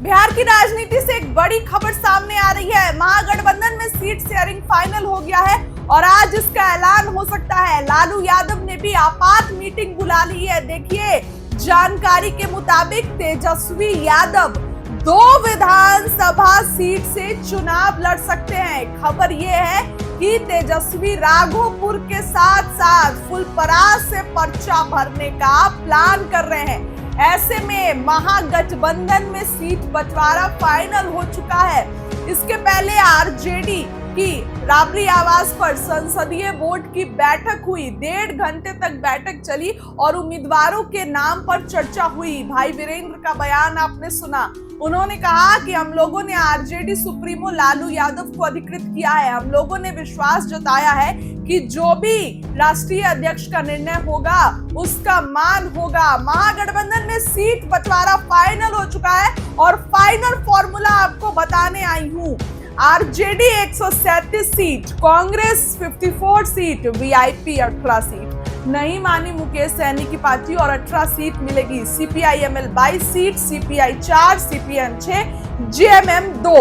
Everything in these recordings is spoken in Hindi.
बिहार की राजनीति से एक बड़ी खबर सामने आ रही है। महागठबंधन में सीट शेयरिंग फाइनल हो गया है और आज इसका ऐलान हो सकता है। लालू यादव ने भी आपात मीटिंग बुला ली है। देखिए, जानकारी के मुताबिक तेजस्वी यादव 2 विधानसभा सीट से चुनाव लड़ सकते हैं। खबर यह है कि तेजस्वी राघोपुर के साथ साथ फुलपरास से पर्चा भरने का प्लान कर रहे हैं। ऐसे में महागठबंधन में सीट बंटवारा फाइनल हो चुका है। इसके पहले आरजेडी की राबड़ी आवास पर संसदीय बोर्ड की बैठक हुई। 1.5 घंटे तक बैठक चली और उम्मीदवारों के नाम पर चर्चा हुई। भाई वीरेंद्र का बयान आपने सुना। उन्होंने कहा कि हम लोगों ने आरजेडी सुप्रीमो लालू यादव को अधिकृत किया है। हम लोगों ने विश्वास जताया है कि जो भी राष्ट्रीय अध्यक्ष का निर्णय होगा उसका मान होगा। महागठबंधन में सीट बंटवारा फाइनल हो चुका है और फाइनल फॉर्मूला आपको बताने आई हूँ। RJD 137 seat, Congress 54 seat, VIP 18 seat. नहीं मानी मुकेश सहनी की पार्टी और 18 सीट मिलेगी। CPI ML 22 seat, CPI 4, CPM 6, JMM 2।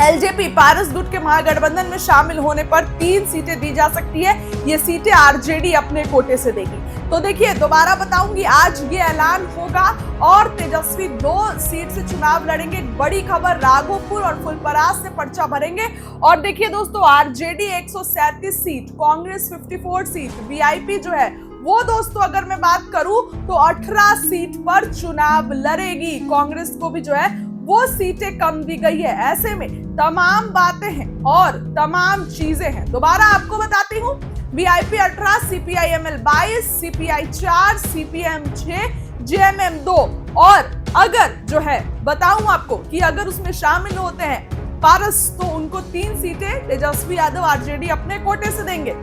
LJP Paras गुट के महागठबंधन में शामिल होने पर 3 सीटें दी जा सकती है। ये सीटें आरजेडी अपने कोटे से देगी। तो देखिए, दोबारा बताऊंगी, आज ये ऐलान होगा और तेजस्वी 2 सीट से चुनाव लड़ेंगे। बड़ी खबर, राघोपुर और फुलपरास से पर्चा भरेंगे। और देखिए दोस्तों, RJD 137 seat, Congress 54 seat, VIP जो है वो दोस्तों अगर मैं बात करूं तो 18 सीट पर चुनाव लड़ेगी। कांग्रेस को भी जो है वो सीटें कम दी गई है। ऐसे में तमाम बातें हैं और तमाम चीजें हैं। दोबारा आपको बताती हूँ, VIP 18, CPI-ML 22, CPI 4, CPM 6, JMM 2। और अगर जो है बताऊं आपको कि अगर उसमें शामिल होते हैं पारस तो उनको 3 सीटें तेजस्वी यादव आरजेडी अपने कोटे से देंगे।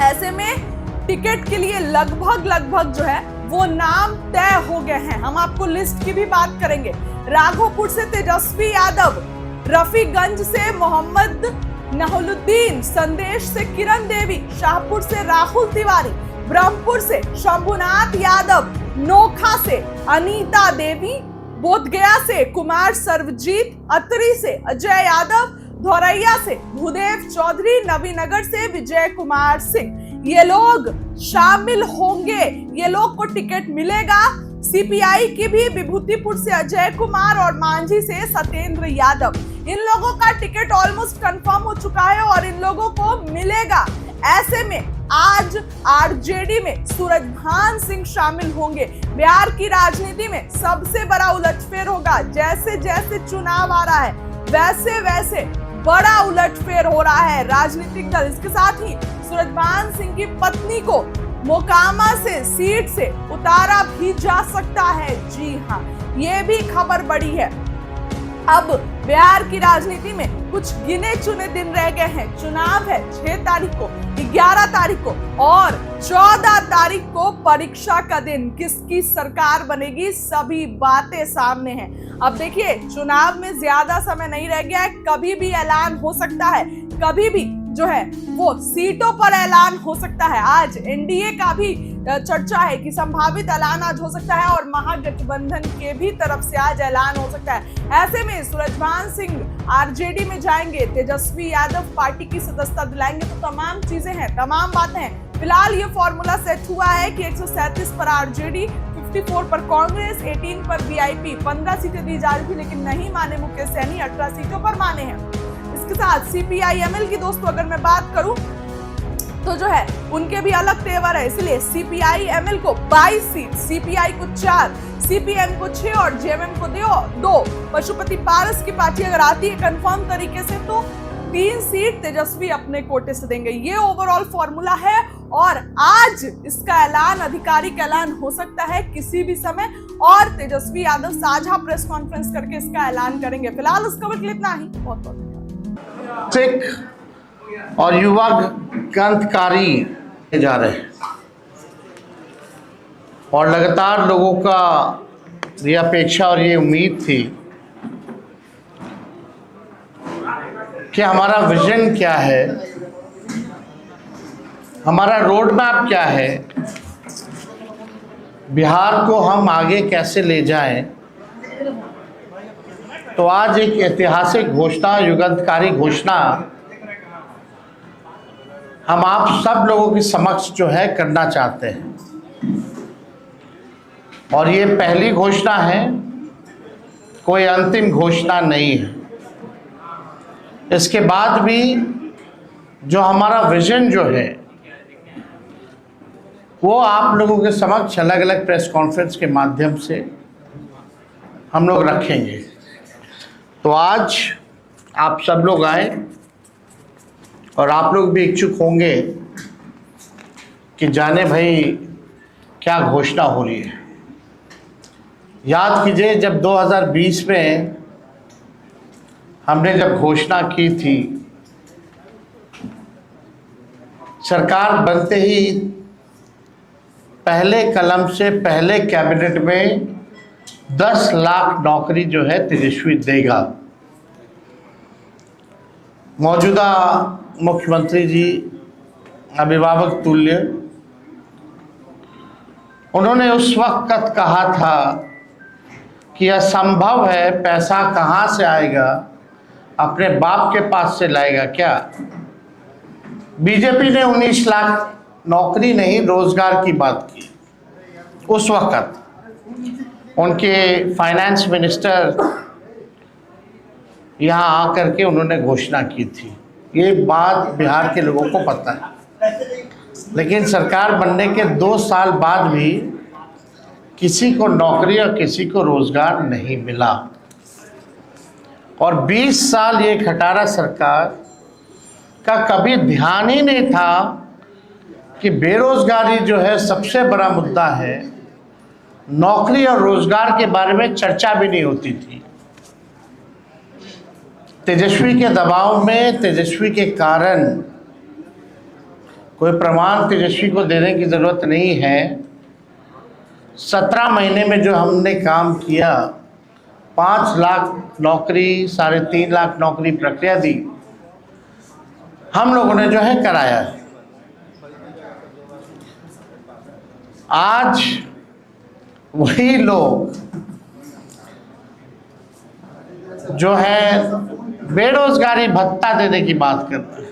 ऐसे में टिकट के लिए लगभग जो है वो नाम तय हो गए हैं। हम आपको लिस्ट की भी बात करेंगे। राघोपुर से तेजस्वी यादव, रफीगंज से मोहम्मद नहलुद्दीन, संदेश से किरण देवी, शाहपुर से राहुल तिवारी, ब्रह्मपुर से शंभुनाथ यादव, नोखा से अनीता देवी, बोधगया से कुमार सर्वजीत, अतरी से अजय यादव, धौरैया से भूदेव चौधरी, नवीनगर से विजय कुमार सिंह, ये लोग शामिल होंगे। ये लोग को टिकट मिलेगा। सीपीआई की भी विभूतिपुर से अजय कुमार और मांझी से सत्येंद्र यादव। इन लोगों का टिकट ऑलमोस्ट कंफर्म हो चुका है और इन लोगों को मिलेगा। ऐसे में आज आरजेडी में सूरजभान सिंह शामिल होंगे। बिहार की राजनीति में सबसे बड़ा उलटफेर होगा। जैसे जैसे चुनाव आ रहा है वैसे वैसे बड़ा उलटफेर हो रहा है राजनीतिक दल। इसके साथ ही सूरजभान सिंह की पत्नी को मोकामा से सीट से उतारा भी जा सकता है। जी हाँ, ये भी खबर बड़ी है। अब बिहार की राजनीति में कुछ गिने चुने दिन रह गए हैं। चुनाव है 6 तारीख को, 11 तारीख को और 14 तारीख को परीक्षा का दिन। किसकी सरकार बनेगी, सभी बातें सामने हैं। अब देखिए, चुनाव में ज्यादा समय नहीं रह गया है। कभी भी ऐलान हो सकता है, कभी भी जो है वो सीटों पर ऐलान हो सकता है। आज एनडीए का भी चर्चा है कि संभावित ऐलान आज हो सकता है और महागठबंधन के भी तरफ से आज ऐलान हो सकता है। ऐसे में सूरजभान सिंह आरजेडी में जाएंगे, तेजस्वी यादव पार्टी की सदस्यता दिलाएंगे। तो तमाम चीजें हैं, तमाम बातें हैं। फिलहाल ये फॉर्मूला सेट हुआ है कि 137 पर आरजेडी, 54 पर कांग्रेस, 18 पर वीआईपी। 15 सीटें दी जा रही थी लेकिन नहीं माने मुकेश सहनी, 18 सीटों पर माने हैं। इसके साथ सीपीआई-एमएल की दोस्तों अगर मैं बात करूं तो जो है उनके भी अलग तेवर है। इसलिए सीपीआई-एमएल को 22 सीट, सीपीआई को 4, सीपीएम को 6 और जेएमएम को 2। पशुपति पारस की पार्टी अगर आती है कंफर्म तरीके से तो 3 सीट तेजस्वी अपने कोटे से देंगे। ये ओवरऑल फॉर्मूला है और आज इसका ऐलान, आधिकारिक ऐलान हो सकता है किसी भी समय और तेजस्वी यादव साझा प्रेस कॉन्फ्रेंस करके इसका ऐलान करेंगे। फिलहाल उस खबर के लिए इतना ही। बहुत बहुत सिख और युवा क्रांतिकारी जा रहे हैं और लगातार लोगों का ये अपेक्षा और ये उम्मीद थी कि हमारा विजन क्या है, हमारा रोड मैप क्या है, बिहार को हम आगे कैसे ले जाएं तो आज एक ऐतिहासिक घोषणा, युगांतकारी घोषणा हम आप सब लोगों के समक्ष जो है करना चाहते हैं। और ये पहली घोषणा है, कोई अंतिम घोषणा नहीं है। इसके बाद भी जो हमारा विजन जो है वो आप लोगों के समक्ष अलग अलग प्रेस कॉन्फ्रेंस के माध्यम से हम लोग रखेंगे। तो आज आप सब लोग आए और आप लोग भी इच्छुक होंगे कि जाने भाई क्या घोषणा हो रही है। याद कीजिए, जब 2020 में हमने जब घोषणा की थी, सरकार बनते ही पहले कलम से पहले कैबिनेट में 10 लाख नौकरी जो है तेजस्वी देगा। मौजूदा मुख्यमंत्री जी अभिभावक तुल्य, उन्होंने उस वक्त कहा था कि असंभव है, पैसा कहाँ से आएगा, अपने बाप के पास से लाएगा क्या। बीजेपी ने 19 लाख नौकरी नहीं, रोजगार की बात की। उस वक्त उनके फाइनेंस मिनिस्टर यहाँ आकर के उन्होंने घोषणा की थी। ये बात बिहार के लोगों को पता है, लेकिन सरकार बनने के 2 साल बाद भी किसी को नौकरी और किसी को रोजगार नहीं मिला। और 20 साल ये खटारा सरकार का कभी ध्यान ही नहीं था कि बेरोजगारी जो है सबसे बड़ा मुद्दा है। नौकरी और रोजगार के बारे में चर्चा भी नहीं होती थी। तेजस्वी के दबाव में, तेजस्वी के कारण, कोई प्रमाण तेजस्वी को देने की ज़रूरत नहीं है, 17 महीने में जो हमने काम किया, 5 लाख नौकरी, 3.5 लाख नौकरी प्रक्रिया दी, हम लोगों ने जो है कराया है। आज वही लोग जो है बेरोजगारी भत्ता देने की बात कर रहे हैं,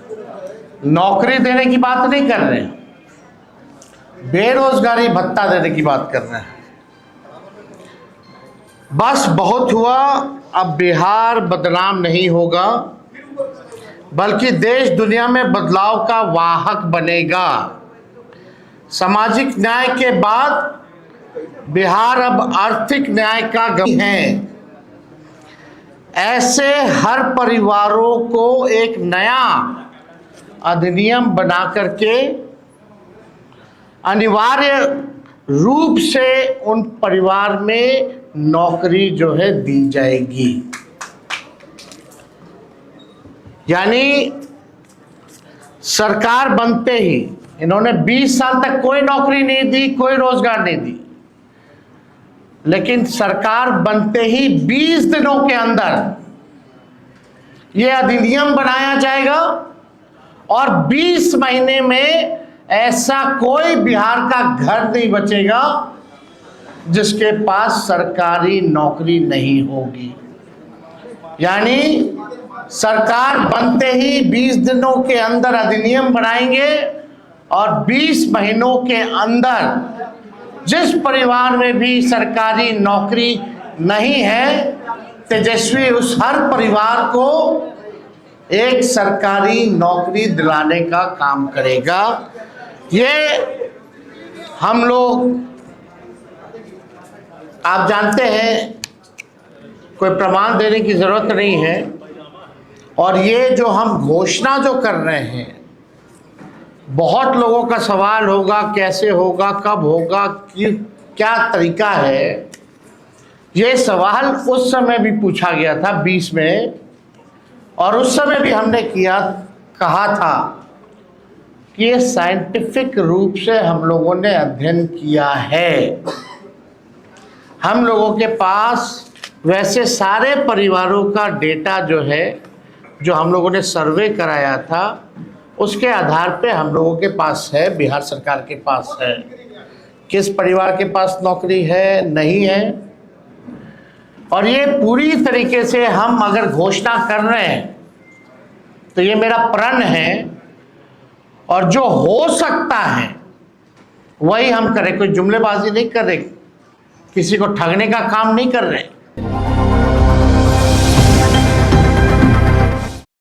नौकरी देने की बात नहीं कर रहे हैं, बेरोजगारी भत्ता देने की बात कर रहे हैं। बस बहुत हुआ, अब बिहार बदनाम नहीं होगा, बल्कि देश दुनिया में बदलाव का वाहक बनेगा। सामाजिक न्याय के बाद बिहार अब आर्थिक न्याय का गम है। ऐसे हर परिवारों को एक नया अधिनियम बना करके अनिवार्य रूप से उन परिवार में नौकरी जो है दी जाएगी। यानी सरकार बनते ही इन्होंने 20 साल तक कोई नौकरी नहीं दी, कोई रोजगार नहीं दी, लेकिन सरकार बनते ही 20 दिनों के अंदर ये अधिनियम बनाया जाएगा और 20 महीने में ऐसा कोई बिहार का घर नहीं बचेगा जिसके पास सरकारी नौकरी नहीं होगी। यानी सरकार बनते ही 20 दिनों के अंदर अधिनियम बनाएंगे और 20 महीनों के अंदर जिस परिवार में भी सरकारी नौकरी नहीं है, तेजस्वी उस हर परिवार को एक सरकारी नौकरी दिलाने का काम करेगा। ये हम लोग, आप जानते हैं, कोई प्रमाण देने की ज़रूरत नहीं है। और ये जो हम घोषणा जो कर रहे हैं, बहुत लोगों का सवाल होगा, कैसे होगा, कब होगा, क्या तरीका है। ये सवाल उस समय भी पूछा गया था 20 में, और उस समय भी हमने कहा था कि ये साइंटिफिक रूप से हम लोगों ने अध्ययन किया है। हम लोगों के पास वैसे सारे परिवारों का डेटा जो है, जो हम लोगों ने सर्वे कराया था, उसके आधार पे हम लोगों के पास है, बिहार सरकार के पास है, किस परिवार के पास नौकरी है, नहीं है। और ये पूरी तरीके से हम अगर घोषणा कर रहे हैं तो ये मेरा प्रण है, और जो हो सकता है वही हम करें। कोई जुमलेबाजी नहीं कर रहे, किसी को ठगने का काम नहीं कर रहे।